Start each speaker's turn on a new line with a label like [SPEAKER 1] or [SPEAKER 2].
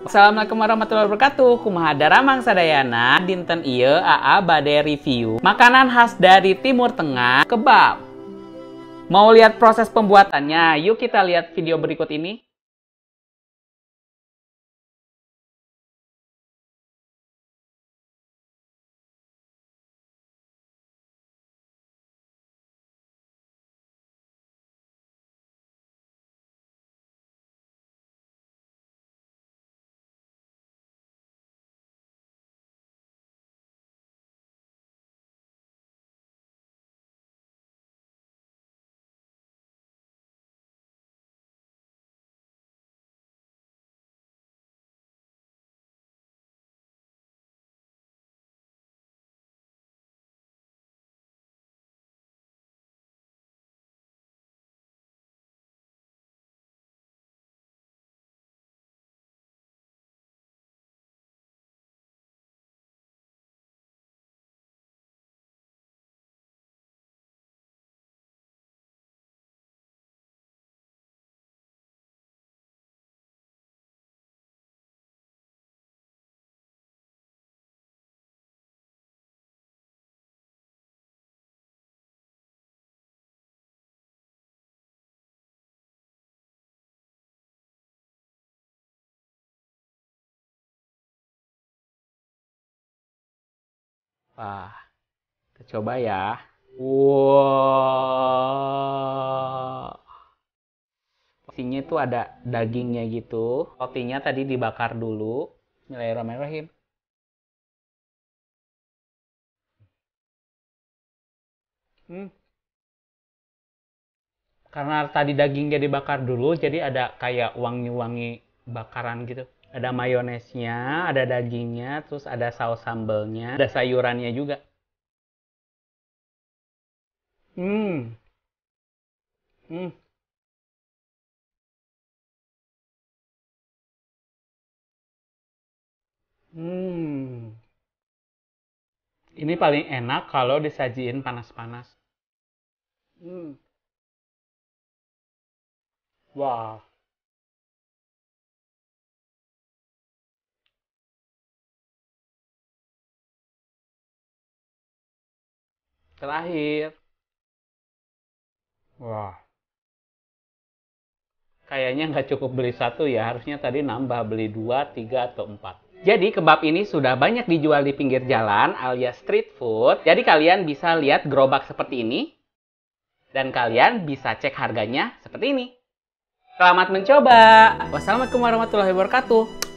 [SPEAKER 1] Assalamualaikum warahmatullahi wabarakatuh. Kumaha daramang sadayana dinten ieu AA bade review makanan khas dari Timur Tengah, kebab. Mau lihat proses pembuatannya? Yuk kita lihat video berikut ini. Wah, kita coba ya. Wow. Isinya itu ada dagingnya gitu. Rotinya tadi dibakar dulu. Bismillahirrahmanirrahim. Karena tadi dagingnya dibakar dulu, jadi ada kayak wangi-wangi bakaran gitu. Ada mayonesnya, ada dagingnya, terus ada saus sambelnya, ada sayurannya juga. Hmm. Hmm. Hmm. Ini paling enak kalau disajiin panas-panas. Hmm. Wah. Terakhir. Wah. Kayaknya nggak cukup beli satu ya, harusnya tadi nambah beli 2, 3, atau 4. Jadi kebab ini sudah banyak dijual di pinggir jalan alias street food. Jadi kalian bisa lihat gerobak seperti ini. Dan kalian bisa cek harganya seperti ini. Selamat mencoba. Wassalamualaikum warahmatullahi wabarakatuh.